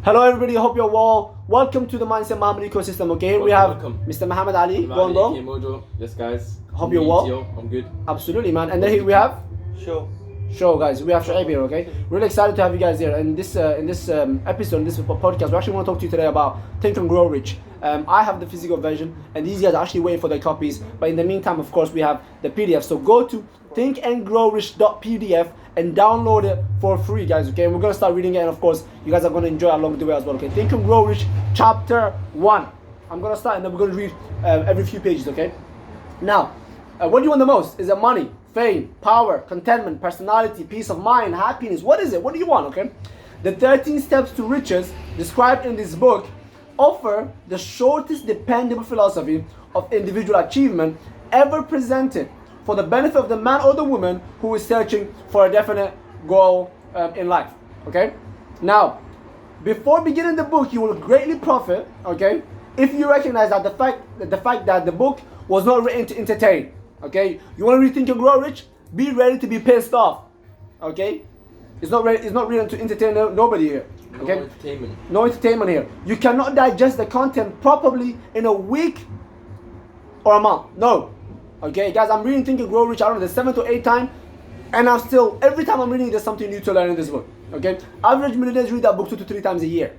Hello everybody, hope you're well. Welcome to the Mindset Muhammad ecosystem. Okay, here we have Mr. Muhammad Ali. Mojo. Yes, guys. Hope you're well. I'm good. Absolutely, man. And then here we have Show. guys. We have Shoaib here. Okay, really excited to have you guys here. And this episode, this podcast, we actually want to talk to you today about Think and Grow Rich. I have the physical version, and these guys are actually waiting for their copies. But in the meantime, of course, we have the PDF. So go to thinkandgrowrich.pdf and download it for free, guys. Okay, and we're gonna start reading it, and of course, you guys are gonna enjoy along the way as well. Okay, Think and Grow Rich, Chapter 1. I'm gonna start, and then we're gonna read every few pages. Okay. Now, what do you want the most? Is it money, fame, power, contentment, personality, peace of mind, happiness? What is it? What do you want? Okay. The 13 steps to riches described in this book offer the shortest dependable philosophy of individual achievement ever presented for the benefit of the man or the woman who is searching for a definite goal in life. Okay. Now, before beginning the book, you will greatly profit. Okay, if you recognize that the fact that the book was not written to entertain. Okay, you want to really think and grow rich? Be ready to be pissed off. Okay, it's not written to entertain nobody here. Okay, no entertainment here. You cannot digest the content properly in a week or a month. No. Okay, guys, I'm reading Think and Grow Rich, I don't know, the 7th or 8th time, and I'm still, every time I'm reading, there's something new to learn in this book. Okay, average millionaires read that book 2 to 3 times a year.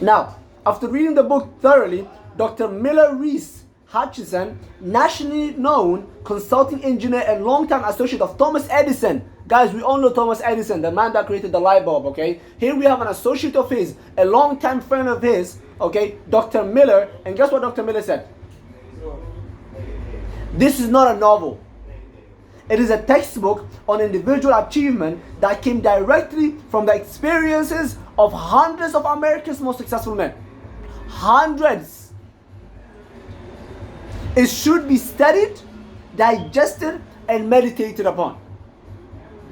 Now, after reading the book thoroughly, Dr. Miller Reese Hutchinson, nationally known consulting engineer and longtime associate of Thomas Edison. Guys, we all know Thomas Edison, the man that created the light bulb, okay? Here we have an associate of his, a longtime friend of his, okay, Dr. Miller, and guess what Dr. Miller said? This is not a novel. It is a textbook on individual achievement that came directly from the experiences of hundreds of America's most successful men. Hundreds. It should be studied, digested, and meditated upon.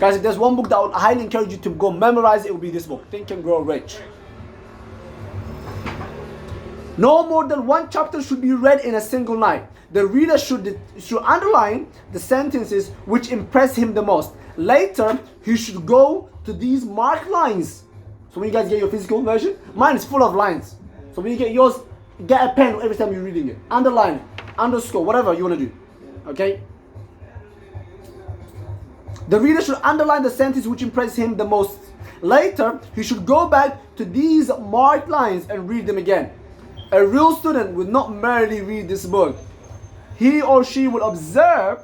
Guys, if there's one book that I would highly encourage you to go memorize, it will be this book, Think and Grow Rich. No more than one chapter should be read in a single night. The reader should underline the sentences which impress him the most. Later, he should go to these marked lines. So when you guys get your physical version, mine is full of lines. So when you get yours, get a pen every time you're reading it. Underline it, underscore, whatever you want to do. Okay? The reader should underline the sentence which impress him the most. Later, he should go back to these marked lines and read them again. A real student would not merely read this book. He or she will observe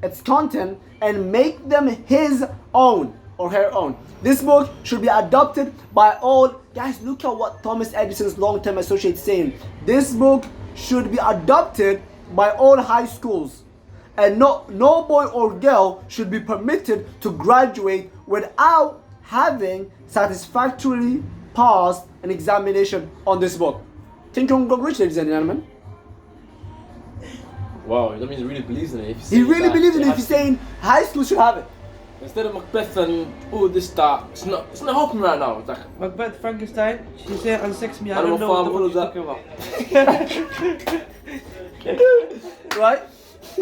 its content and make them his own or her own. This book should be adopted by all. Guys, look at what Thomas Edison's long-term associate is saying. This book should be adopted by all high schools. And no boy or girl should be permitted to graduate without having satisfactorily passed an examination on this book. Think and Grow Rich, ladies and gentlemen. Wow, that means he really believes in it. He really believes in it if he's saying high school should have it. Instead of Macbeth and this that, it's not helping right now. It's like Macbeth, Frankenstein, she said unsex me, I don't know what the fuck you're talking about. Right?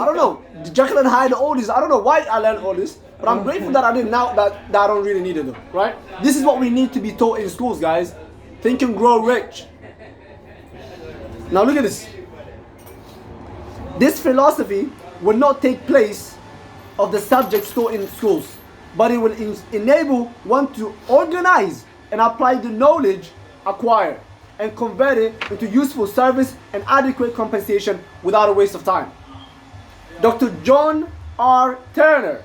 I don't know. Jekyll and Hyde, all this. I don't know why I learned all this, but I'm grateful that I did now that I don't really need it though. Right? This is what we need to be taught in schools, guys. Think and Grow Rich. Now look at this. This philosophy will not take place of the subjects taught in schools, but it will enable one to organize and apply the knowledge acquired and convert it into useful service and adequate compensation without a waste of time. Dr. John R. Turner,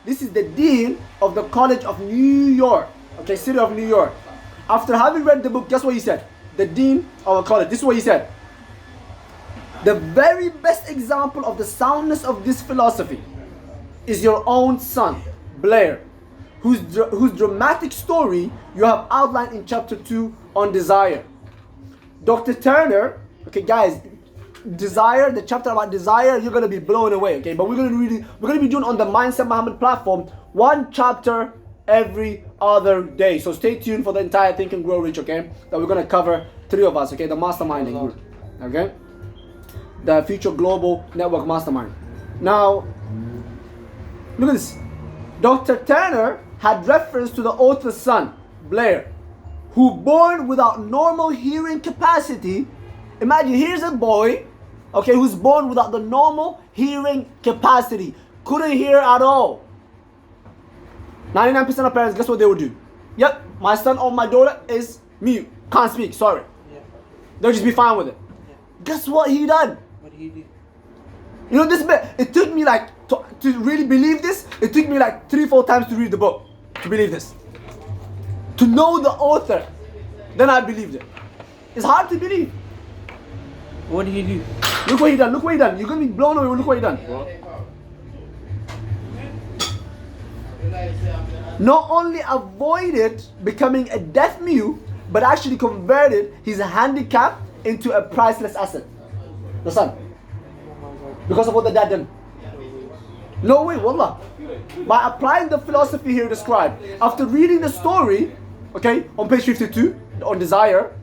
this is the Dean of the College of New York, okay, City of New York. After having read the book, guess what he said? The Dean of a college, this is what he said. The very best example of the soundness of this philosophy is your own son, Blair, whose dramatic story you have outlined in chapter 2 on desire. Dr. Turner, okay guys, desire, the chapter about desire, you're gonna be blown away, okay? But we're gonna be doing on the Mindset Muhammad platform one chapter every other day. So stay tuned for the entire Think and Grow Rich, okay? That we're gonna cover 3 of us, okay? The masterminding group, okay? The Future Global Network Mastermind. Now, look at this. Dr. Turner had reference to the author's son, Blair, who born without normal hearing capacity. Imagine, here's a boy, okay, who's born without the normal hearing capacity. Couldn't hear at all. 99% of parents, guess what they would do? Yep, my son or my daughter is mute. Can't speak, sorry. Yeah. They'll just be fine with it. Yeah. Guess what he done? What did he do? You know, this bit, it took me like, to really believe this, it took me like 3-4 times to read the book to believe this. To know the author, then I believed it. It's hard to believe. What did he do? Look what he done, look what he done. You're gonna be blown away, look what he done. What? Not only avoided becoming a deaf mute, but actually converted his handicap into a priceless asset. The son. Because of what the dad did. No way, wallah. By applying the philosophy here described, after reading the story, okay, on page 52, on desire,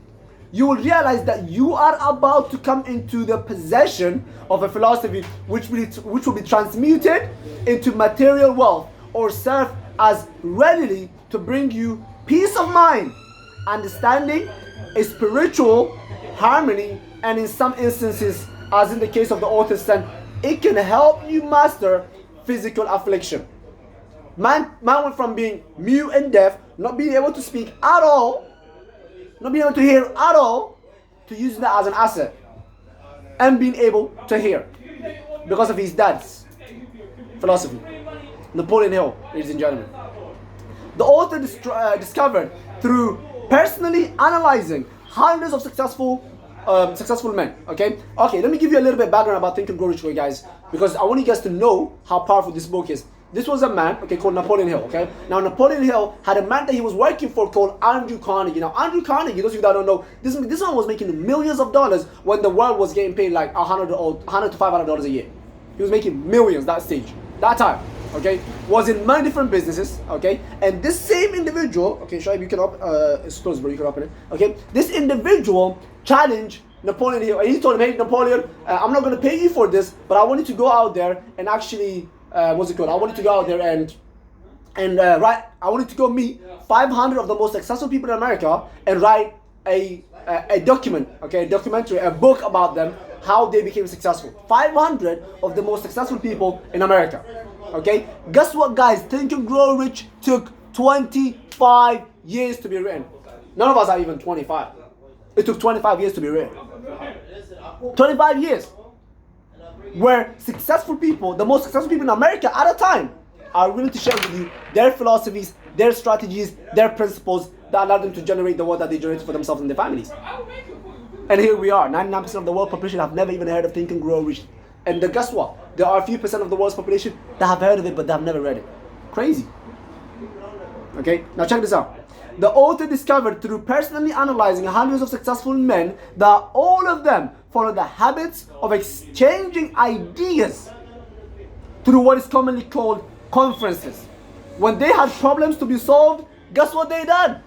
you will realize that you are about to come into the possession of a philosophy which will be transmuted into material wealth or serve as readily to bring you peace of mind, understanding, a spiritual harmony, and in some instances, as in the case of the author's son, it can help you master physical affliction. Man went from being mute and deaf, not being able to speak at all, not being able to hear at all, to using that as an asset and being able to hear because of his dad's philosophy. Napoleon Hill, ladies and gentlemen. The author discovered through personally analyzing hundreds of successful men. Okay, let me give you a little bit of background about Think and Grow Rich, guys, because I want you guys to know how powerful this book is. This was a man, okay, called Napoleon Hill. Okay, now Napoleon Hill had a man that he was working for called Andrew Carnegie. Now Andrew Carnegie, those of you that don't know, this man was making millions of dollars when the world was getting paid like $100 to $500 a year. He was making millions that stage, that time. Okay, was in many different businesses. Okay, and this same individual, okay, Shoaib, you can it's closed, bro, you can open it. Okay, this individual challenged Napoleon Hill, and he told him, hey Napoleon, I'm not going to pay you for this, but I want you to go out there and actually, what's it called? I want you to go out there and write. I want you to go meet 500 of the most successful people in America and write a document, okay, a documentary, a book about them, how they became successful. 500 of the most successful people in America. Okay, guess what, guys? Think and Grow Rich took 25 years to be written. None of us are even 25. It took 25 years to be written. 25 years. Where successful people, the most successful people in America at a time, are willing to share with you their philosophies, their strategies, their principles that allow them to generate the wealth that they generate for themselves and their families. And here we are. 99% of the world population have never even heard of Think and Grow Rich. And guess what? There are a few percent of the world's population that have heard of it, but they have never read it. Crazy. Okay, now check this out. The author discovered through personally analyzing hundreds of successful men that all of them follow the habits of exchanging ideas through what is commonly called conferences. When they had problems to be solved, guess what they done?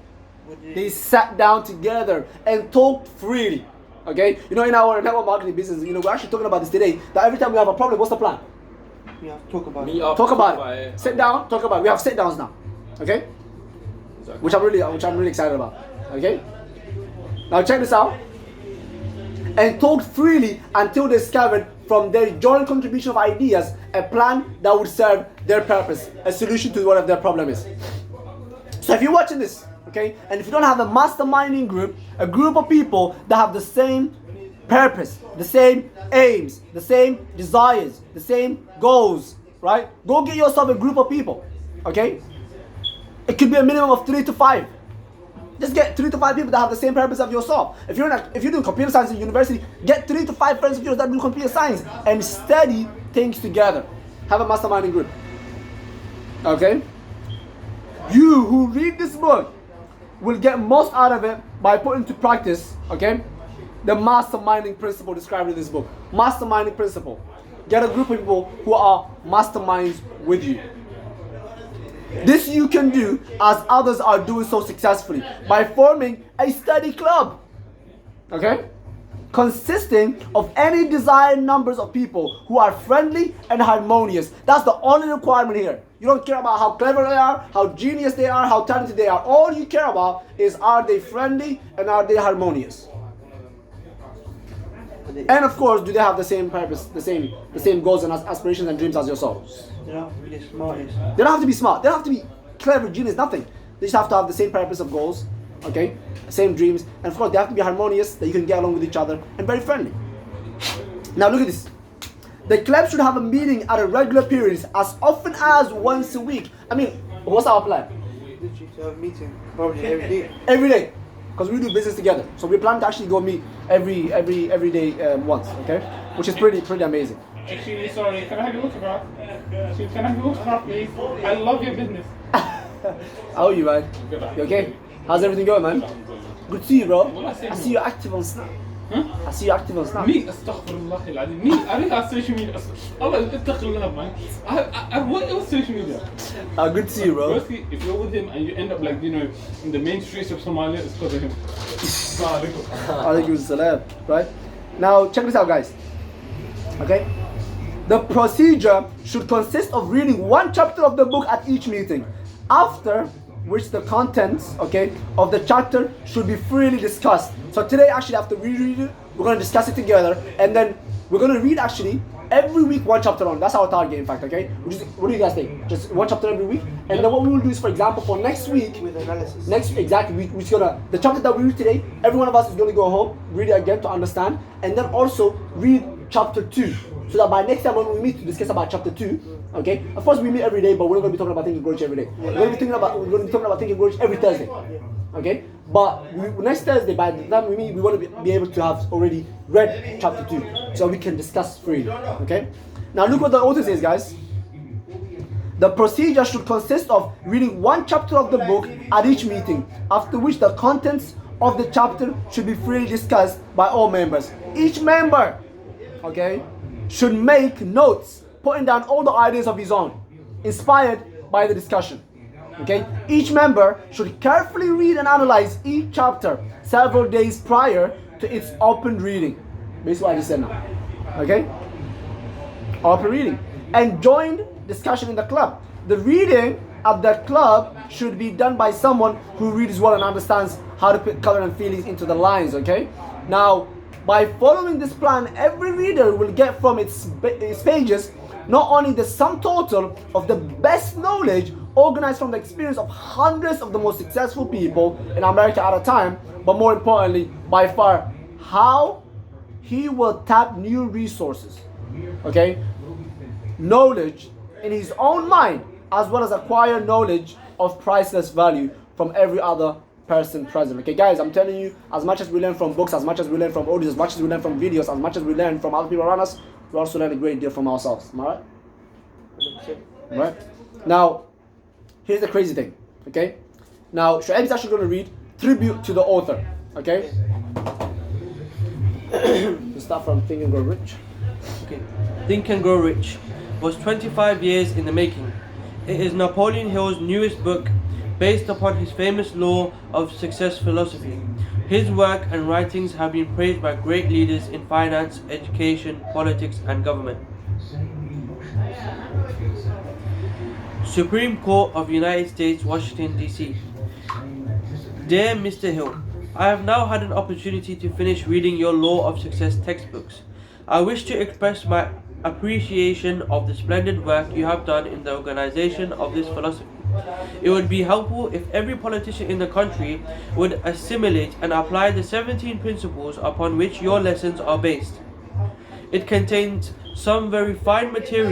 They sat down together and talked freely. Okay, you know, in our network marketing business, you know, we're actually talking about this today. That every time we have a problem, what's the plan? We have to talk about it. Talk about it. Sit down, talk about it. We have sit downs now. Okay, which I'm really excited about. Okay, now check this out. And talked freely until they discovered from their joint contribution of ideas a plan that would serve their purpose, a solution to whatever their problem is. So if you're watching this, okay, and if you don't have a masterminding group, a group of people that have the same purpose, the same aims, the same desires, the same goals, right? Go get yourself a group of people, okay? It could be a minimum of 3 to 5. Just get 3 to 5 people that have the same purpose of yourself. If you're doing computer science in university, get 3 to 5 friends of yours that do computer science and study things together. Have a masterminding group, okay? You who read this book will get most out of it by putting into practice, okay, the masterminding principle described in this book. Masterminding principle. Get a group of people who are masterminds with you. This you can do as others are doing so successfully by forming a study club. Okay? consisting of any desired numbers of people who are friendly and harmonious. That's the only requirement here. You don't care about how clever they are, how genius they are, how talented they are. All you care about is, are they friendly and are they harmonious? And of course, do they have the same purpose, the same goals and aspirations and dreams as yourselves? They don't have to be the smartest. They don't have to be smart. They don't have to be clever, genius, nothing. They just have to have the same purpose of goals, okay? Same dreams. And of course, they have to be harmonious, that you can get along with each other, and very friendly. Now look at this. The club should have a meeting at a regular periods, as often as once a week. I mean, what's our plan? Literally to have a meeting probably every day. Every day. Because we do business together. So we plan to actually go meet every day once, okay? Which is pretty amazing. Actually, sorry, can I have your autograph? Can I have your autograph, please? I love your business. How are you, man? You okay? How's everything going, man? Good to see you, bro. I see you active on Snap. I see you active on Snap. Me, astaghfirullah al-azim. Me, I read our social media. Allah, astaghfirullah, man. What else social media? Good to see you, bro. Firstly, if you're with him and you end up like, in the main streets of Somalia, it's because of him. Alaikum salam. Right? Now, check this out, guys. Okay? The procedure should consist of reading one chapter of the book at each meeting, after which the contents, okay, of the chapter should be freely discussed. So today, actually, after we read it, we're going to discuss it together, and then we're going to read, actually, every week one chapter on. That's our target, in fact, okay? What do you guys think? Just one chapter every week? And then what we will do is, for example, for next week, With analysis. we're just gonna, the chapter that we read today, every one of us is going to go home, read it again to understand, and then also read chapter 2. So that by next time when we meet to discuss about chapter 2, okay? Of course we meet every day, but we're not going to be talking about thinking Gurch every day. We're going to be talking about thinking Gurch every Thursday. Okay? But next Thursday, by the time we meet, we want to be able to have already read chapter 2, so we can discuss freely. Okay? Now look what the author says, guys. The procedure should consist of reading one chapter of the book at each meeting, after which the contents of the chapter should be freely discussed by all members. Each member, okay, should make notes, putting down all the ideas of his own, inspired by the discussion. Okay? Each member should carefully read and analyze each chapter several days prior to its open reading. Basically what I just said now. Okay? Open reading. And join discussion in the club. The reading at the club should be done by someone who reads well and understands how to put color and feelings into the lines. Okay? Now, by following this plan, every reader will get from its pages not only the sum total of the best knowledge organized from the experience of hundreds of the most successful people in America at a time, but more importantly, by far, how he will tap new resources, okay, knowledge in his own mind, as well as acquire knowledge of priceless value from every other person present. Okay, guys, I'm telling you, as much as we learn from books, as much as we learn from audios, as much as we learn from videos, as much as we learn from other people around us, we also learn a great deal from ourselves. Am I right? 100%. Right? Now, here's the crazy thing. Okay? Now, Shu'aib is actually going to read tribute to the author. Okay? We start from Think and Grow Rich. Okay. Think and Grow Rich was 25 years in the making. It is Napoleon Hill's newest book, based upon his famous law of success philosophy. His work and writings have been praised by great leaders in finance, education, politics, and government. Supreme Court of United States, Washington, D.C. Dear Mr. Hill, I have now had an opportunity to finish reading your Law of Success textbooks. I wish to express my appreciation of the splendid work you have done in the organization of this philosophy. It would be helpful if every politician in the country would assimilate and apply the 17 principles upon which your lessons are based. It contains some very fine material